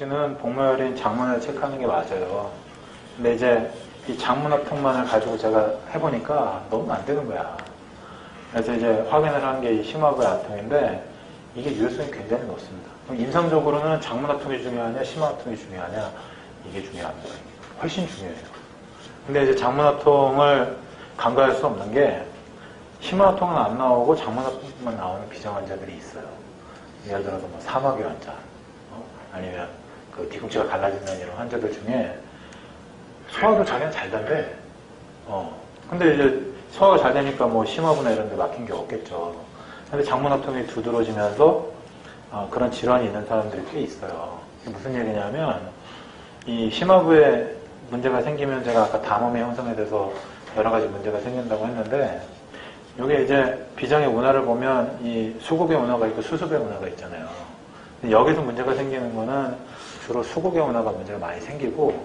복지는 복무열인 장문을 체크하는 게 맞아요. 근데 이제 이 장문합통만을 가지고 제가 해보니까 너무 안 되는 거야. 그래서 이제 확인을 한 게 이 심화부의 합통인데 이게 유효성이 굉장히 높습니다. 그럼 임상적으로는 장문합통이 중요하냐 심화합통이 중요하냐 이게 중요합니다. 훨씬 중요해요. 근데 이제 장문합통을 간과할 수 없는 게 심화합통은 안 나오고 장문합통만 나오는 비정 환자들이 있어요. 예를 들어서 뭐 사마귀 환자 아니면 그 뒤꿈치가 갈라진다는 이런 환자들 중에 소화도 자기는 잘 된대. 근데 이제 소화가 잘 되니까 뭐 심화부나 이런 데 막힌 게 없겠죠. 근데 장문합통이 두드러지면서 그런 질환이 있는 사람들이 꽤 있어요. 무슨 얘기냐면 이 심화부에 문제가 생기면 제가 아까 담음의 형성에 대해서 여러 가지 문제가 생긴다고 했는데 이게 이제 비장의 운하를 보면 이 수국의 운하가 있고 수습의 운하가 있잖아요. 근데 여기서 문제가 생기는 거는 주로 수국의 운하가 문제가 많이 생기고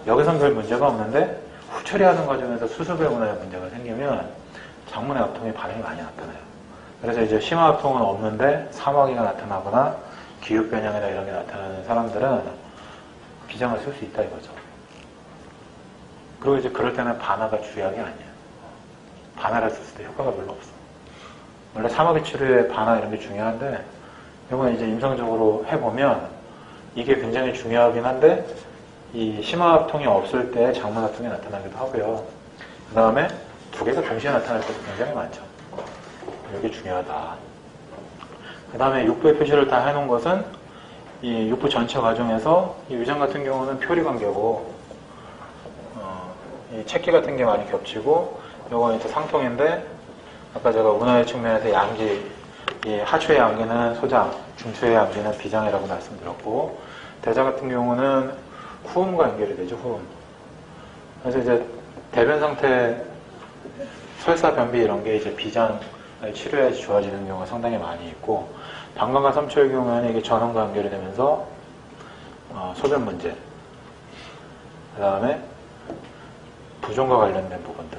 여기선 별 문제가 없는데 후처리하는 과정에서 수습의 운하에 문제가 생기면 장문의 합통이 반응이 많이 나타나요. 그래서 이제 심화합통은 없는데 사마귀가 나타나거나 기육변형이나 이런 게 나타나는 사람들은 비장을 쓸 수 있다 이거죠. 그리고 이제 그럴 때는 반화가 주약이 아니에요. 반화를 썼을 때 효과가 별로 없어. 원래 사마귀 치료에 반화 이런 게 중요한데 이건 이제 임상적으로 해보면 이게 굉장히 중요하긴 한데 이 심화합통이 없을 때 장문합통이 나타나기도 하고요. 그 다음에 두 개가 동시에 나타날 때도 굉장히 많죠. 이게 중요하다. 그 다음에 육부의 표시를 다 해놓은 것은 이 육부 전체 과정에서 이 위장 같은 경우는 표리 관계고 이 체기 같은 게 많이 겹치고 요건 이제 상통인데 아까 제가 운하의 측면에서 양기 이 하초의 양기는 소장, 중초의 양기는 비장이라고 말씀드렸고 대자 같은 경우는 후음과 연결이 되죠. 후음. 그래서 이제 대변 상태 설사 변비 이런 게 이제 비장 치료해야지 좋아지는 경우가 상당히 많이 있고 방광과 삼초의 경우에는 이게 전원과 연결이 되면서 소변 문제 그 다음에 부종과 관련된 부분들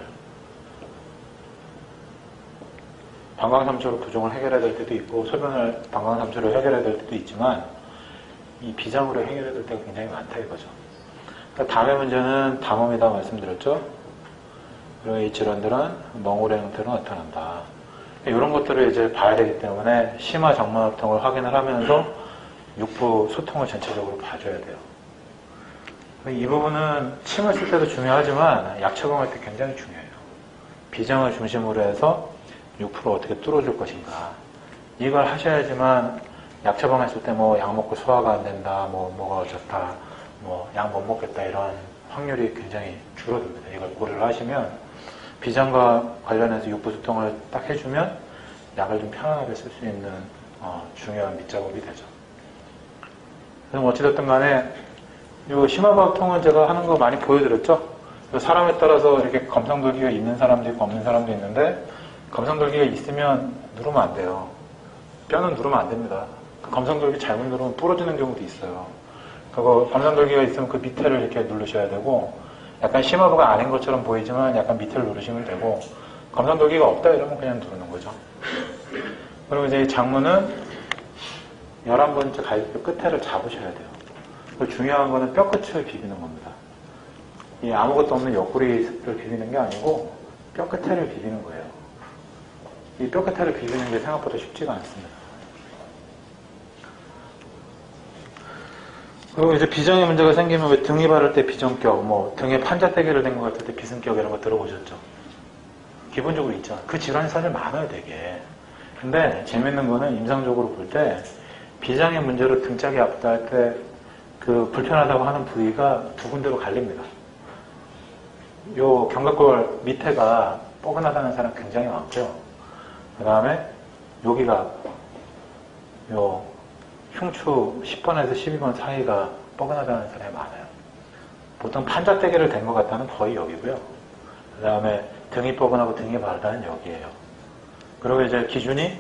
방광삼초로 부종을 해결해야 될 때도 있고 소변을 방광삼초로 해결해야 될 때도 있지만 이 비장으로 해결해야 될 때가 굉장히 많다 이거죠. 그러니까 담의 문제는 담음이다 말씀드렸죠. 그리고 이 질환들은 멍울의 형태로 나타난다. 이런 것들을 이제 봐야 되기 때문에 심화 장문합통을 확인을 하면서 육부 소통을 전체적으로 봐줘야 돼요. 이 부분은 침을 쓸 때도 중요하지만 약 처방할 때 굉장히 중요해요. 비장을 중심으로 해서 육부를 어떻게 뚫어줄 것인가. 이걸 하셔야지만 약 처방했을 때 뭐 약 먹고 소화가 안 된다, 뭐가 어쩌다, 뭐 약 못 먹겠다 이런 확률이 굉장히 줄어듭니다. 이걸 고려를 하시면 비장과 관련해서 육부 소통을 딱 해주면 약을 좀 편안하게 쓸 수 있는 중요한 밑작업이 되죠. 그래서 어찌됐든 간에 이 심화부합통은 제가 하는 거 많이 보여드렸죠. 사람에 따라서 이렇게 검상돌기가 있는 사람도 있고 없는 사람도 있는데 검상돌기가 있으면 누르면 안 돼요. 뼈는 누르면 안 됩니다. 그 검상돌기 잘못 누르면 부러지는 경우도 있어요. 그리고 검상돌기가 있으면 그 밑에를 이렇게 누르셔야 되고 약간 심화부가 아닌 것처럼 보이지만 약간 밑을 누르시면 되고 검상돌기가 없다 이러면 그냥 누르는 거죠. 그리고 이제 장문은 11번째 갈비뼈 끝에를 잡으셔야 돼요. 그리고 중요한 거는 뼈 끝을 비비는 겁니다. 이 아무것도 없는 옆구리를 비비는 게 아니고 뼈 끝에를 비비는 거예요. 이 뼈 끝에를 비비는 게 생각보다 쉽지가 않습니다. 그리고 이제 비정의 문제가 생기면 왜 등이 바를 때 비정격, 뭐 등에 판자떼기를 댄 것 같을 때 비승격 이런 거 들어보셨죠? 기본적으로 있죠. 그 질환이 사실 많아요, 되게. 근데 재밌는 거는 임상적으로 볼 때 비장의 문제로 등짝이 아프다 할 때 그 불편하다고 하는 부위가 두 군데로 갈립니다. 요 견갑골 밑에가 뻐근하다는 사람 굉장히 많고요. 그 다음에 여기가 요 흉추 10번에서 12번 사이가 뻐근하다는 사람이 많아요. 보통 판자떼기를 댄 것 같다는 거의 여기고요. 그 다음에 등이 뻐근하고 등이 마르다는 여기에요. 그리고 이제 기준이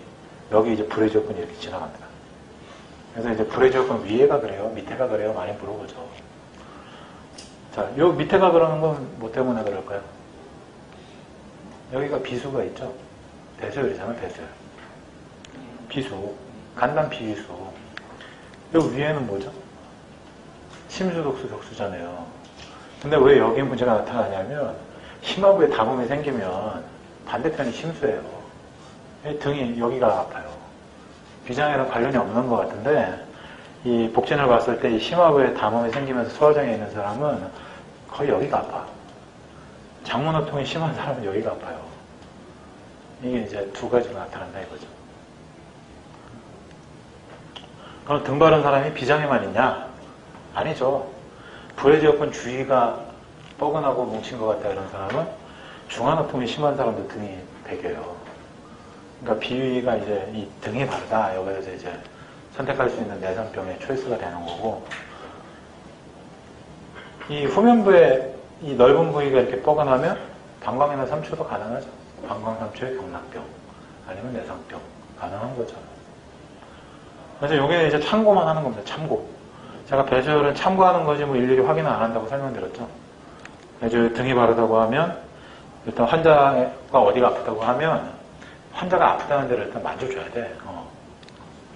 여기 이제 브레이저근이 이렇게 지나갑니다. 그래서 이제 브레이저근 위에가 그래요? 밑에가 그래요? 많이 물어보죠. 자, 요 밑에가 그러는 건 뭐 때문에 그럴까요? 여기가 비수가 있죠? 대수혈이잖아요, 대수혈. 비수. 간단 비수. 요 위에는 뭐죠? 심수, 독수, 격수잖아요. 근데 왜 여기 문제가 나타나냐면 심화부에 담음이 생기면 반대편이 심수예요. 등이 여기가 아파요. 비장이랑 관련이 없는 것 같은데 이 복진을 봤을 때 이 심화부에 담음이 생기면서 소화장애 있는 사람은 거의 여기가 아파. 장문호통이 심한 사람은 여기가 아파요. 이게 이제 두 가지로 나타난다 이거죠. 그럼 등 바른 사람이 비장애만 있냐? 아니죠. 부해지역근 주위가 뻐근하고 뭉친 것 같다 이런 사람은 중환호통이 심한 사람도 등이 배겨요. 그러니까 비위가 이제 이 등이 바르다. 여기에서 이제 선택할 수 있는 내상병의 초이스가 되는 거고, 이 후면부에 이 넓은 부위가 이렇게 뻐근하면 방광이나 삼초도 가능하죠. 방광삼초의 경락병 아니면 내상병 가능한 거죠. 그래서 여기는 이제 참고만 하는 겁니다. 참고. 제가 배수혈은 참고하는 거지 뭐 일일이 확인을 안 한다고 설명드렸죠. 배수혈 등이 바르다고 하면 일단 환자가 어디가 아프다고 하면 환자가 아프다는 데를 일단 만져줘야 돼.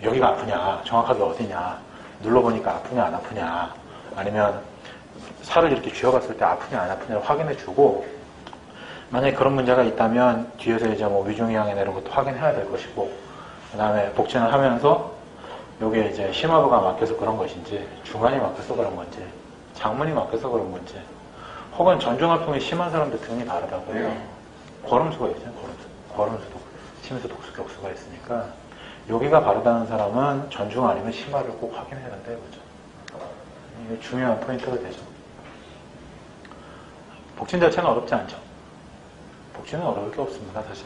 여기가 아프냐, 정확하게 어디냐, 눌러보니까 아프냐 안 아프냐, 아니면 살을 이렇게 쥐어봤을 때 아프냐 안 아프냐를 확인해주고, 만약에 그런 문제가 있다면 뒤에서 이제 뭐 위중이양이나 이런 것도 확인해야 될 것이고, 그 다음에 복진을 하면서 여기에 이제 심화부가 막혀서 그런 것인지, 중간이 막혀서 그런 건지, 장문이 막혀서 그런 건지, 혹은 전중합통이 심한 사람도 등이 다르다고 해요. 걸음수가 있어요. 걸음수도 심수, 독수, 격수가 있으니까 여기가 바르다는 사람은 전중 아니면 심화를 꼭 확인해야 된다 이거죠. 이게 중요한 포인트가 되죠. 복진 자체는 어렵지 않죠. 복진은 어려울 게 없습니다, 사실.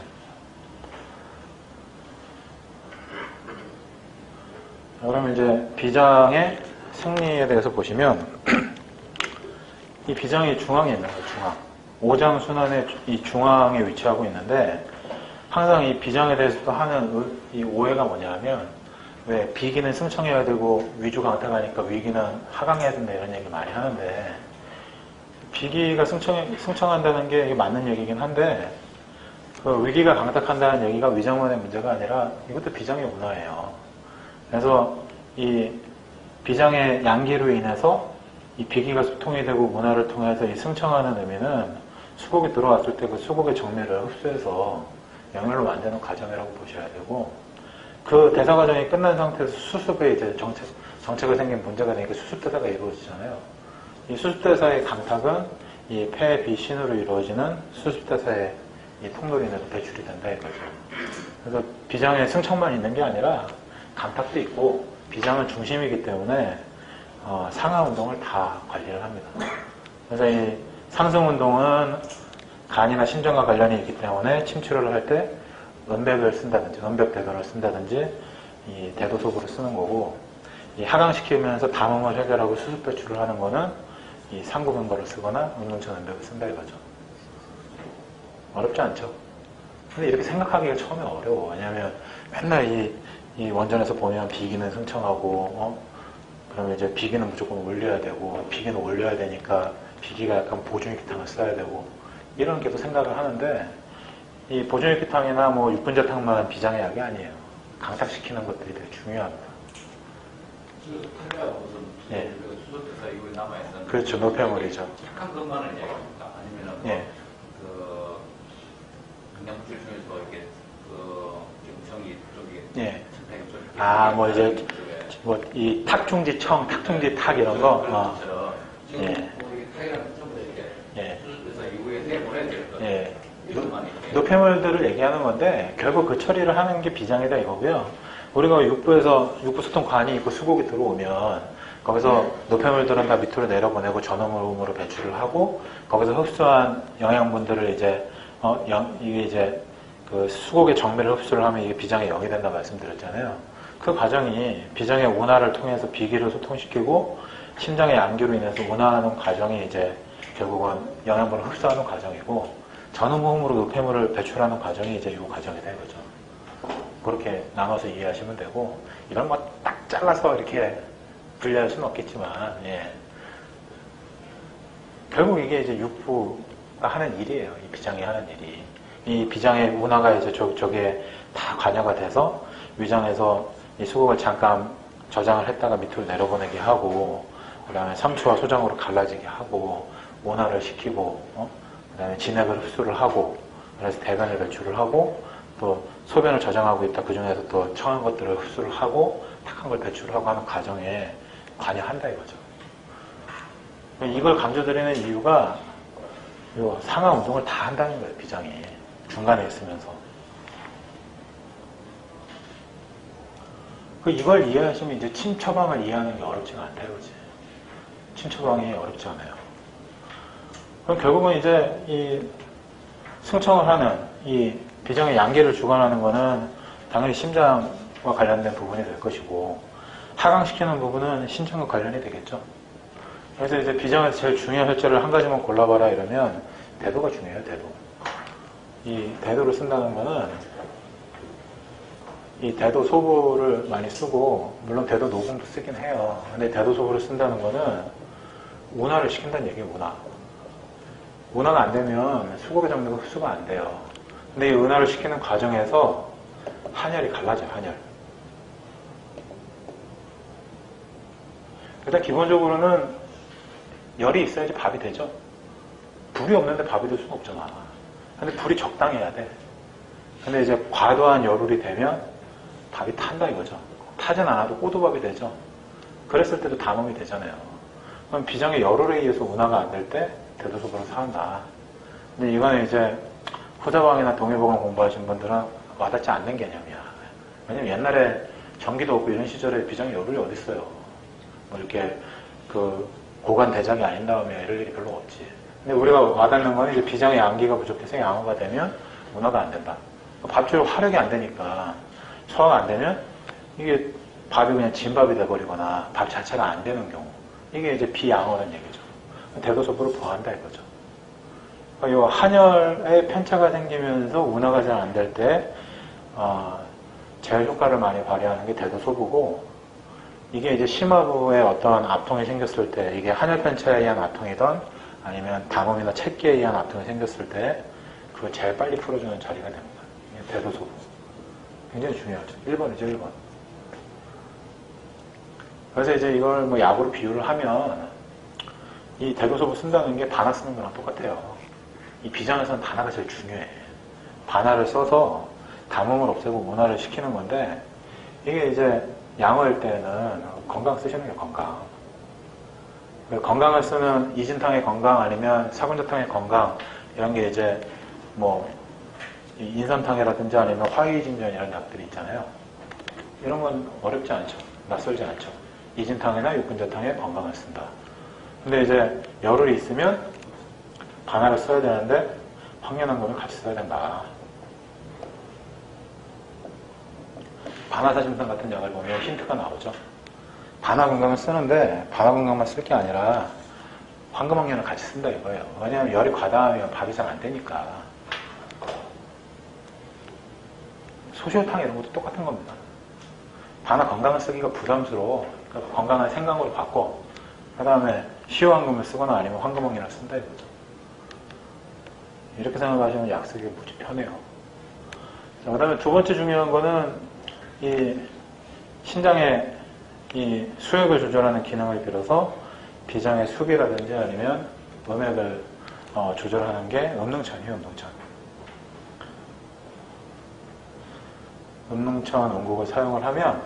그러면 이제 비장의 승리에 대해서 보시면 이 비장이 중앙에 있는 거예요, 중앙. 오장순환의 이 중앙에 위치하고 있는데, 항상 이 비장에 대해서도 하는 이 오해가 뭐냐면, 왜 비기는 승청해야 되고 위주 강탁하니까 위기는 하강해야 된다 이런 얘기 많이 하는데, 비기가 승청한다는 게 맞는 얘기긴 한데, 그 위기가 강탁한다는 얘기가 위장문의 문제가 아니라 이것도 비장의 운하예요. 그래서 이 비장의 양기로 인해서 이 비기가 수통이 되고 문화를 통해서 이 승청하는 의미는 수곡이 들어왔을 때 그 수곡의 정밀을 흡수해서 영혈로 만드는 과정이라고 보셔야 되고, 그 대사 과정이 끝난 상태에서 수습에 이제 정체가 생긴 문제가 되니까 수습대사가 이루어지잖아요. 이 수습대사의 강탁은 이 폐, 비, 신으로 이루어지는 수습대사의 이 통로로 인해서 배출이 된다 이거죠. 그래서 비장에 승청만 있는 게 아니라 강탁도 있고, 비장은 중심이기 때문에 상하 운동을 다 관리를 합니다. 그래서 이 상승 운동은 간이나 심장과 관련이 있기 때문에 침치료를 할 때 은백을 쓴다든지 은백대변을 쓴다든지 이 대도속으로 쓰는 거고, 이 하강시키면서 담음을 해결하고 수습 배출을 하는 거는 이 상구ben거를 쓰거나 운동천 은백을 쓴다 이거죠. 어렵지 않죠? 근데 이렇게 생각하기가 처음에 어려워. 왜냐면 맨날 이 원전에서 보면 비기는 승청하고, 그러면 이제 비기는 무조건 올려야 되고, 비기는 올려야 되니까 비기가 약간 보존익기탕을 써야 되고, 이런 계속 생각을 하는데, 이 보존익기탕이나 뭐 육분자탕만 비장의 약이 아니에요. 강탁시키는 것들이 되게 중요합니다. 예. 수소대사 이후에 남아있는 그렇죠. 노폐물이죠. 착한 것만을 이야기합니까? 아니면 예. 그 영양질 중에서 이렇게 그 경청이 쪽에 예. 뭐 이제 뭐 이 탁중지청, 탁중지탁 이런 거. 예. 예. 예. 노폐물들을 얘기하는 건데 결국 그 처리를 하는 게 비장이다 이거고요. 우리가 육부 소통관이 있고 수곡이 들어오면 거기서 노폐물들은 다 밑으로 내려보내고 전음으로 배출을 하고, 거기서 흡수한 영양분들을 이제 이게 이제 그 수곡의 정밀을 흡수를 하면 이게 비장의 영이 된다 말씀드렸잖아요. 그 과정이 비장의 운하를 통해서 비기를 소통시키고 심장의 양기로 인해서 운하하는 과정이 이제 결국은 영양분을 흡수하는 과정이고, 전음호흡으로 노폐물을 배출하는 과정이 이제 이 과정이 되는 거죠. 그렇게 나눠서 이해하시면 되고, 이걸 뭐 딱 잘라서 이렇게 분리할 수는 없겠지만, 예. 결국 이게 이제 육부가 하는 일이에요. 이 비장이 하는 일이. 이 비장의 운하가 이제 저게 다 관여가 돼서 위장에서 이 수곡을 잠깐 저장을 했다가 밑으로 내려보내게 하고, 그 다음에 상추와 소장으로 갈라지게 하고, 온화를 시키고, 그 다음에 진액을 흡수를 하고, 그래서 대변을 배출을 하고, 또 소변을 저장하고 있다. 그 중에서 또 청한 것들을 흡수를 하고, 탁한 걸 배출하고 하는 과정에 관여한다 이거죠. 이걸 강조드리는 이유가 요 상하 운동을 다 한다는 거예요, 비장이. 중간에 있으면서. 이걸 이해하시면 이제 침 처방을 이해하는 게 어렵지가 않다 이거지. 침 처방이 어렵지 않아요. 그럼 결국은 이제 이 승청을 하는 이 비장의 양기를 주관하는 거는 당연히 심장과 관련된 부분이 될 것이고, 하강시키는 부분은 신장과 관련이 되겠죠. 그래서 이제 비장에서 제일 중요한 혈자를 한 가지만 골라봐라 이러면 대도가 중요해요, 대도. 이 대도를 쓴다는 거는 이 대도 소부를 많이 쓰고, 물론 대도 노공도 쓰긴 해요. 근데 대도 소부를 쓴다는 거는 운화를 시킨다는 얘기예요, 운화. 운화가 안 되면 수곡의 정도가 흡수가 안 돼요. 근데 이 운화를 시키는 과정에서 한혈이 갈라져요, 한혈. 일단 기본적으로는 열이 있어야지 밥이 되죠. 불이 없는데 밥이 될 수는 없잖아. 근데 불이 적당해야 돼. 근데 이제 과도한 열울이 되면 밥이 탄다 이거죠. 타진 않아도 꼬두밥이 되죠. 그랬을 때도 담음이 되잖아요. 그럼 비장의 열울에 의해서 운화가 안 될 때 대도소부를 사한다. 근데 이거는 이제 후자방이나 동해보건 공부하신 분들은 와닿지 않는 개념이야. 왜냐면 옛날에 전기도 없고 이런 시절에 비장의 열울이 어딨어요. 뭐 이렇게 그 고관 대작이 아닌 다음에 이럴 일이 별로 없지. 근데 우리가 와닿는 건 이제 비장의 양기가 부족해서 양호가 되면 운화가 안 된다. 밥줄 화력이 안 되니까 소화가 안 되면 이게 밥이 그냥 진밥이 돼버리거나 밥 자체가 안 되는 경우, 이게 이제 비양호라는 얘기죠. 대도소부를 보한다 이거죠. 그러니까 이 한혈에 편차가 생기면서 운화가 잘 안 될 때 제일 효과를 많이 발휘하는 게 대도소부고, 이게 이제 심화부에 어떤 압통이 생겼을 때, 이게 한혈 편차에 의한 압통이든 아니면 담음이나 체기에 의한 압통이 생겼을 때 그걸 제일 빨리 풀어주는 자리가 됩니다. 이게 대도소부. 굉장히 중요하죠. 1번이죠, 1번. 그래서 이제 이걸 뭐 약으로 비유를 하면 이 대도소부 쓴다는 게 반화 쓰는 거랑 똑같아요. 이 비장에서는 반화가 제일 중요해. 반화를 써서 담음을 없애고 운화를 시키는 건데, 이게 이제 양어일 때는 건강 쓰시는 게 건강. 건강을 쓰는 이진탕의 건강 아니면 사군자탕의 건강, 이런 게 이제 뭐 인삼탕이라든지 아니면 화이진전 이런 약들이 있잖아요. 이런 건 어렵지 않죠. 낯설지 않죠. 이진탕이나 육군자탕에 건강을 쓴다. 근데 이제 열흘이 있으면 반화를 써야 되는데 황련한금을 같이 써야 된다. 반화사심상 같은 약을 보면 힌트가 나오죠. 반화건강을 쓰는데 반화건강만 쓸 게 아니라 황금황련을 같이 쓴다 이거예요. 왜냐하면 열이 과다하면 밥이 잘 안 되니까. 소시오탕 이런 것도 똑같은 겁니다. 반화건강을 쓰기가 부담스러워. 그러니까 건강한 생강으로 바꿔. 그 다음에 시효황금을 쓰거나 아니면 황금황련을 쓴다 이거죠. 이렇게 생각하시면 약 쓰기가 무지 편해요. 그 다음에 두 번째 중요한 거는 이 신장의 이 수액을 조절하는 기능을 빌어서 비장의 수비라든지 아니면 음액을 조절하는 게 음능천이에요, 음능천. 음능천 음국을 사용을 하면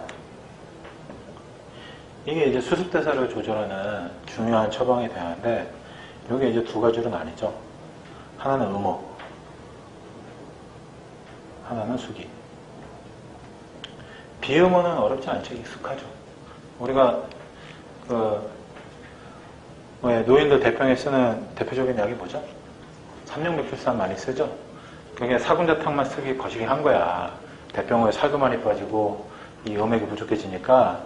이게 이제 수습대사를 조절하는 중요한 처방이 되는데, 이게 이제 두 가지로 나뉘죠. 하나는 음호, 하나는 수기. 비음호는 어렵지 않죠. 익숙하죠. 우리가 노인들 대병에 쓰는 대표적인 약이 뭐죠? 삼룡백출산 많이 쓰죠. 그게 사군자탕만 쓰기 거시기 한 거야. 대병호에 살도 많이 빠지고 이 음액이 부족해지니까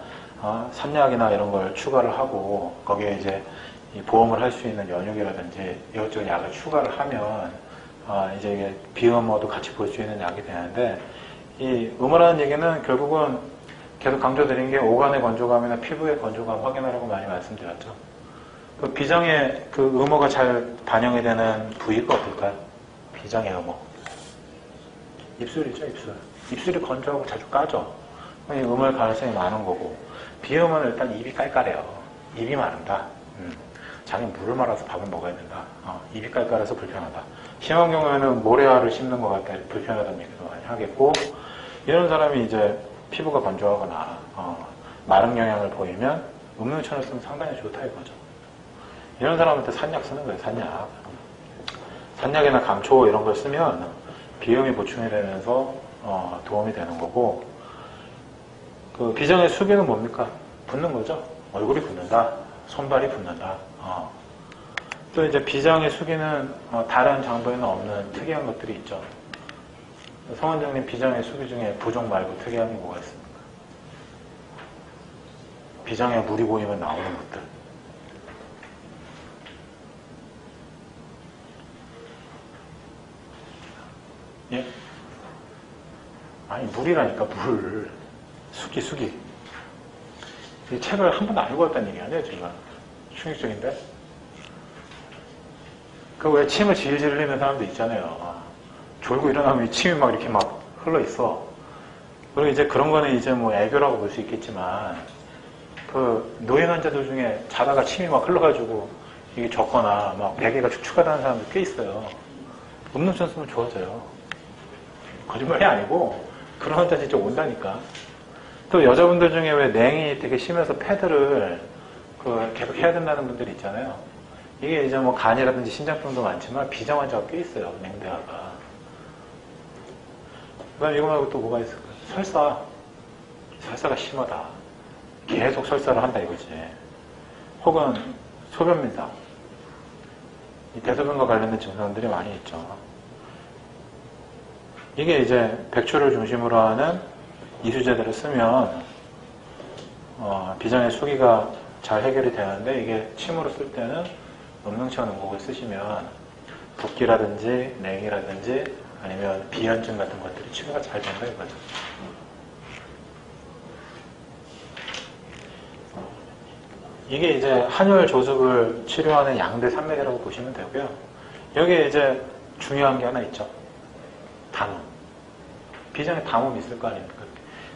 산약이나 이런 걸 추가를 하고 거기에 이제 이 보험을 할 수 있는 연육이라든지 이것저것 약을 추가를 하면 이제 이게 비음호도 같이 볼 수 있는 약이 되는데, 이 음호라는 얘기는 결국은 계속 강조드린 게 오간의 건조감이나 피부의 건조감 확인하라고 많이 말씀드렸죠. 그 비장의 그 음호가 잘 반영이 되는 부위가 어떨까요? 비장의 음호. 입술이죠, 입술. 입술이 건조하고 자주 까져. 이 음호일 가능성이 많은 거고, 비음은 일단 입이 깔깔해요. 입이 마른다. 자기 물을 말아서 밥을 먹어야 된다. 입이 깔깔해서 불편하다. 심한 경우에는 모래알을 씹는 것 같다. 불편하다는 얘기도 많이 하겠고, 이런 사람이 이제 피부가 건조하거나 마른 영향을 보이면 음료천을 쓰면 상당히 좋다 이거죠. 이런 사람한테 산약 쓰는 거예요. 산약. 산약이나 감초 이런 걸 쓰면 비염이 보충이 되면서 도움이 되는 거고, 그 비장의 수기는 뭡니까? 붓는 거죠. 얼굴이 붓는다. 손발이 붓는다. 또 이제 비장의 수기는 다른 장부에는 없는 특이한 것들이 있죠. 성 원장님 비장의 수기 중에 부종 말고 특이한 게 뭐가 있습니까? 비장에 물이 고이면 나오는 것들. 예? 아니 물이라니까 물. 수기. 이 책을 한 번도 안 읽어봤다는 얘기 아니에요 지금. 충격적인데? 그 왜 침을 질질 흘리는 사람도 있잖아요. 졸고 일어나면 침이 막 이렇게 막 흘러 있어. 그리고 이제 그런 거는 이제 뭐 애교라고 볼 수 있겠지만, 그 노인 환자들 중에 자다가 침이 막 흘러가지고 이게 젖거나 막 베개가 축축하다는 사람도 꽤 있어요. 음료수 쓰면 좋아져요. 거짓말이 아니고 그런 환자 진짜 온다니까. 또 여자분들 중에 왜 냉이 되게 심해서 패드를 계속 해야 된다는 분들이 있잖아요. 이게 이제 뭐 간이라든지 신장병도 많지만 비장 환자가 꽤 있어요. 냉대화가. 그 다음에 이거 말고 또 뭐가 있을까요? 설사가 심하다. 계속 설사를 한다 이거지. 혹은 소변민상. 이 대소변과 관련된 증상들이 많이 있죠. 이게 이제 백초를 중심으로 하는 이수제들을 쓰면 비장의 수기가 잘 해결이 되는데, 이게 침으로 쓸 때는 음능천 음곡을 쓰시면 붓기라든지 냉이라든지 아니면 비현증 같은 것들이 치료가 잘 된다 이거죠. 이게 이제 한열 조숙을 치료하는 양대 산맥이라고 보시면 되고요. 여기에 이제 중요한 게 하나 있죠. 담음. 비장에 담음이 있을 거 아닙니까?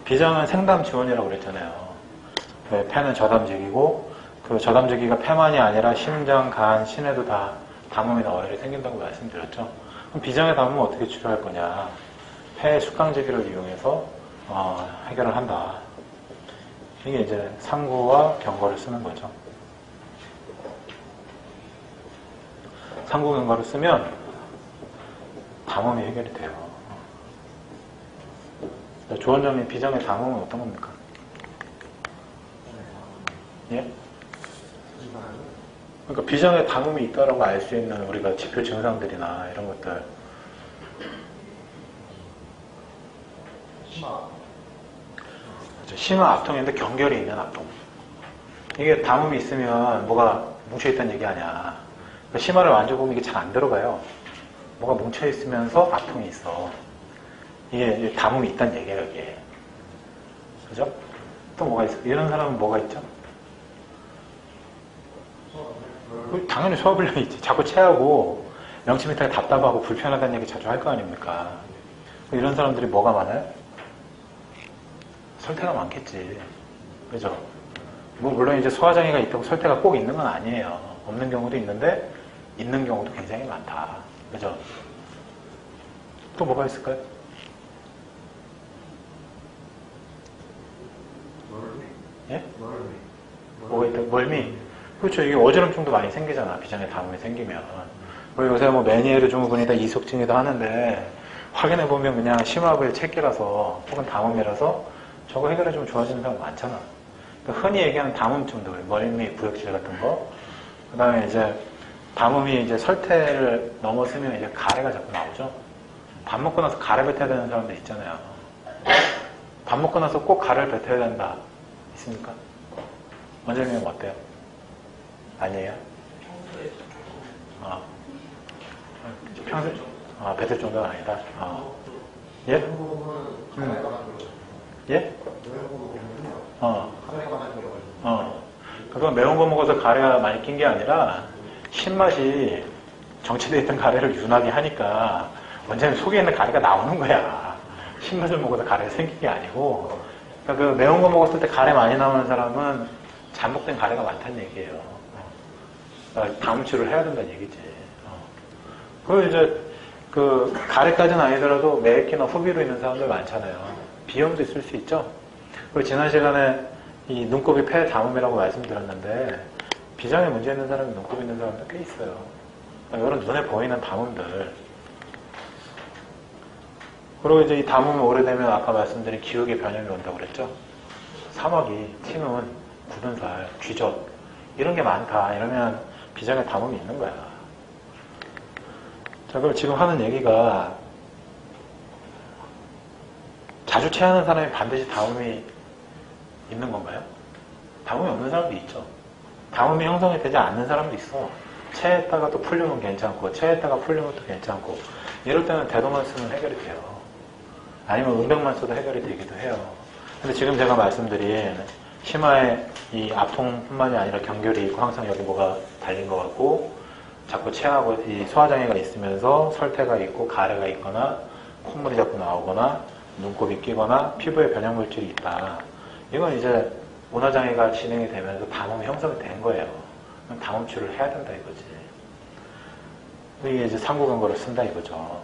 비장은 생담 지원이라고 그랬잖아요. 폐는 저담직이고, 그 저담직이가 폐만이 아니라 심장, 간, 신에도 다 담음이나 어혈이 생긴다고 말씀드렸죠. 그럼 비장의 담음은 어떻게 치료할 거냐? 폐의 숙강제기를 이용해서 해결을 한다. 이게 이제 상구와 경거를 쓰는 거죠. 상구, 경거를 쓰면 담음이 해결이 돼요. 조원장님 비장의 담음은 어떤 겁니까? 예? 그러니까 비장의 담음이 있다라고 알 수 있는 우리가 지표 증상들이나 이런 것들. 심한 압통인데 경결이 있는 압통. 이게 담음이 있으면 뭐가 뭉쳐있다는 얘기 아니야. 그러니까 심화를 만져보면 이게 잘 안 들어가요. 뭐가 뭉쳐있으면서 압통이 있어. 이게 담음이 있다는 얘기예요, 이게. 그죠? 또 뭐가 있어? 이런 사람은 뭐가 있죠? 당연히 소화불량이 있지. 자꾸 체하고 명치 밑에 답답하고 불편하다는 얘기 자주 할 거 아닙니까? 이런 사람들이 뭐가 많아요? 설태가 많겠지. 그죠? 뭐 물론 이제 소화장애가 있다고 설태가 꼭 있는 건 아니에요. 없는 경우도 있는데 있는 경우도 굉장히 많다. 그죠? 또 뭐가 있을까요? 예? 뭐가 있다? 멀미. 그렇죠. 이게 어지럼증도 많이 생기잖아. 비장의 담음이 생기면. 요새 뭐 메니에르 증후군이다, 이석증이다 하는데 확인해보면 그냥 심화부의 체기라서 혹은 담음이라서 저거 해결해주면 좋아지는 사람 많잖아. 그러니까 흔히 얘기하는 담음증도, 멀미, 구역질 같은 거. 그 다음에 이제 담음이 이제 설태를 넘어서면 이제 가래가 자꾸 나오죠. 밥 먹고 나서 가래 뱉어야 되는 사람들 있잖아요. 밥 먹고 나서 꼭 가래를 뱉어야 된다. 있습니까? 원장님은 어때요? 아니에요? 평소에 뱉을 정도는 아니다. 예? 예? 그건 매운 거 먹어서 가래가 많이 낀 게 아니라 신맛이 정체되어 있던 가래를 윤하게 하니까 원장님 속에 있는 가래가 나오는 거야. 신맛을 먹어서 가래가 생긴 게 아니고. 그러니까 그 매운 거 먹었을 때 가래 많이 나오는 사람은 잠복된 가래가 많다는 얘기예요. 담음 치료를 해야 된다는 얘기지. 그리고 이제 그 가래까지는 아니더라도 매획기나 후비로 있는 사람들 많잖아요. 비염도 있을 수 있죠. 그리고 지난 시간에 이 눈곱이 폐 담음이라고 말씀드렸는데 비장에 문제 있는 사람이 눈곱이 있는 사람도 꽤 있어요. 이런 눈에 보이는 담음들. 그리고 이제 이 담음이 오래되면 아까 말씀드린 기억의 변형이 온다고 그랬죠. 사마귀, 티눈, 굳은 살, 쥐젖 이런 게 많다. 이러면 비장에 담음이 있는 거야. 자, 그럼 지금 하는 얘기가 자주 체하는 사람이 반드시 담음이 있는 건가요? 담음이 없는 사람도 있죠. 담음이 형성이 되지 않는 사람도 있어. 체했다가 또 풀리면 괜찮고 체했다가 풀리면 또 괜찮고 이럴 때는 대도만 쓰면 해결이 돼요. 아니면 음백만 써도 해결이 되기도 해요. 근데 지금 제가 말씀드린 치마에 이 압통뿐만이 아니라 경결이 있고 항상 여기 뭐가 달린 것 같고 자꾸 체하고 이 소화장애가 있으면서 설태가 있고 가래가 있거나 콧물이 자꾸 나오거나 눈곱이 끼거나 피부에 변형물질이 있다. 이건 이제 문화장애가 진행이 되면서 담음이 형성이 된 거예요. 그럼 담음 치료를 해야 된다 이거지. 이게 이제 상고경고를 쓴다 이거죠.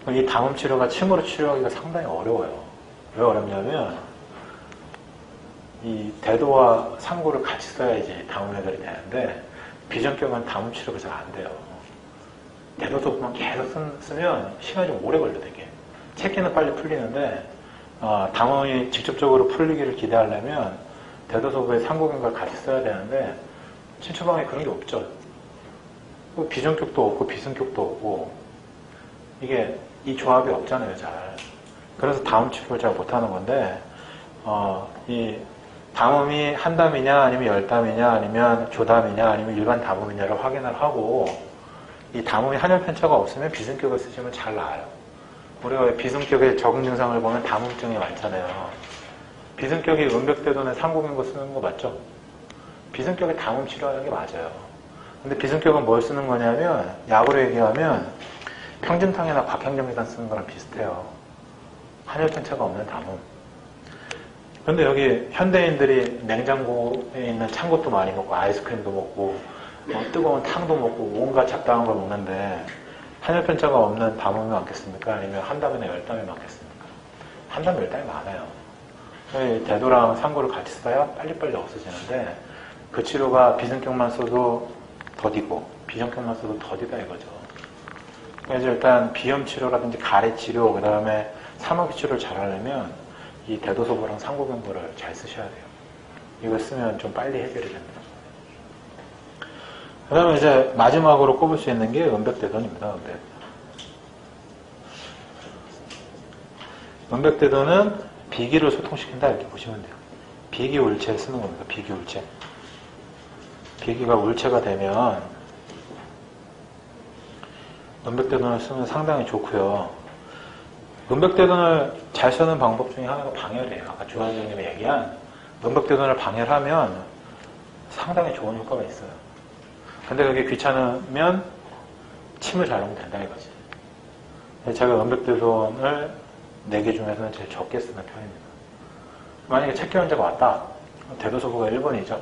이 담음 치료가 침으로 치료하기가 상당히 어려워요. 왜 어렵냐면 이 대도와 상고를 같이 써야지 담음 해결이 되는데 비전격은 담음 치료가 잘 안 돼요. 대도소만 계속 쓰면 시간이 좀 오래 걸려 되게. 체기는 빨리 풀리는데 담음이 직접적으로 풀리기를 기대하려면 대도소부에 상고경과를 같이 써야 되는데 친처방에 그런 게 없죠. 비전격도 없고 비승격도 없고 이게 이 조합이 없잖아요, 잘. 그래서 담음 치료를 잘 못하는 건데 이 담음이 한 담이냐 아니면 열 담이냐 아니면 조담이냐 아니면 일반 담음이냐를 확인을 하고 이 담음이 한열 편차가 없으면 비승격을 쓰시면 잘 나아요. 우리가 비승격의 적응 증상을 보면 담음증이 많잖아요. 비승격이 음백대도는 상고경고 쓰는 거 맞죠? 비승격에 담음 치료하는 게 맞아요. 근데 비승격은 뭘 쓰는 거냐면 약으로 얘기하면 평진탕이나 박향정리산 쓰는 거랑 비슷해요. 한열 편차가 없는 담음. 근데 여기 현대인들이 냉장고에 있는 찬 것도 많이 먹고 아이스크림도 먹고 뜨거운 탕도 먹고 온갖 잡다한 걸 먹는데 한열 편차가 없는 담음이 많겠습니까? 아니면 한 담이나 열 담이 많겠습니까? 한 담, 열 담이 많아요. 대도랑 상고를 같이 써야 빨리빨리 없어지는데 그 치료가 비승격만 써도 더디고 비정격만 써도 더디다 이거죠. 그래서 일단 비염 치료라든지 가래 치료, 그 다음에 사마귀 치료를 잘 하려면 이 대도소부랑 상고경고를 잘 쓰셔야 돼요. 이걸 쓰면 좀 빨리 해결이 됩니다. 그 다음에 이제 마지막으로 꼽을 수 있는 게 음백대도입니다. 음백대도는 비기를 소통시킨다 이렇게 보시면 돼요. 비기 울체를 쓰는 겁니다. 비기 울체. 비기가 울체가 되면 음백대돈을 쓰면 상당히 좋고요. 음백대돈을 잘 쓰는 방법 중에 하나가 방열이에요. 아까 주원장님이 얘기한 음백대돈을 방열하면 상당히 좋은 효과가 있어요. 근데 그게 귀찮으면 침을 잘 놓으면 된다 이거지. 제가 음백대돈을 4개 중에서는 제일 적게 쓰는 편입니다. 만약에 책기 환자가 왔다. 대도소부가 1번이죠.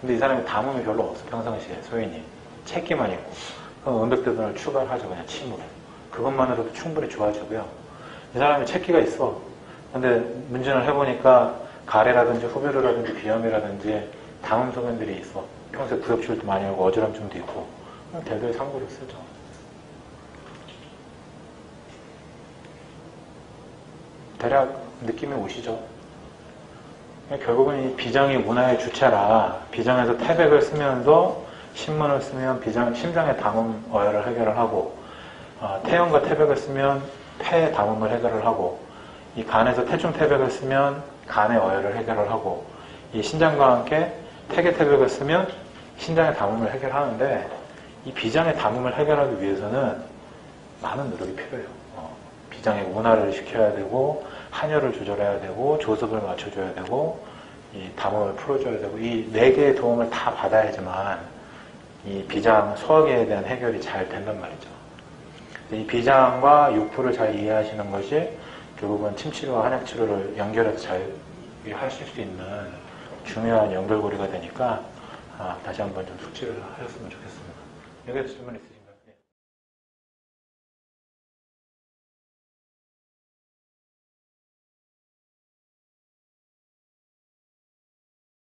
근데 이 사람이 담음이 별로 없어. 평상시에 소인이. 책기만 있고. 그럼 음백대돈을 추가를 하죠. 그냥 침으로. 그것만으로도 충분히 좋아지고요. 이 사람이 책기가 있어. 근데 문진을 해보니까 가래라든지 후배로라든지 비염이라든지 담음 소견들이 있어. 평소에 구역질도 많이 하고 어지럼증도 있고. 그럼 대도에 상고를 쓰죠. 대략 느낌이 오시죠? 결국은 이 비장이 문화의 주체라 비장에서 태백을 쓰면서 신문을 쓰면 심장의 담음 어혈을 해결을 하고 태연과 태백을 쓰면 폐의 담음을 해결을 하고 이 간에서 태중 태백을 쓰면 간의 어혈을 해결을 하고 이 신장과 함께 태계 태백을 쓰면 신장의 담음을 해결하는데 이 비장의 담음을 해결하기 위해서는 많은 노력이 필요해요. 비장의 운하를 시켜야 되고 한혈을 조절해야 되고 조습을 맞춰줘야 되고 이 담음을 풀어줘야 되고 이 4개의 도움을 다 받아야지만 이 비장 소화기에 대한 해결이 잘 된단 말이죠. 이 비장과 육부를 잘 이해하시는 것이 결국은 침치료와 한약치료를 연결해서 잘 하실 수 있는 중요한 연결고리가 되니까 다시 한번 좀 숙지를 하셨으면 좋겠습니다. 여기서 질문 있으시죠?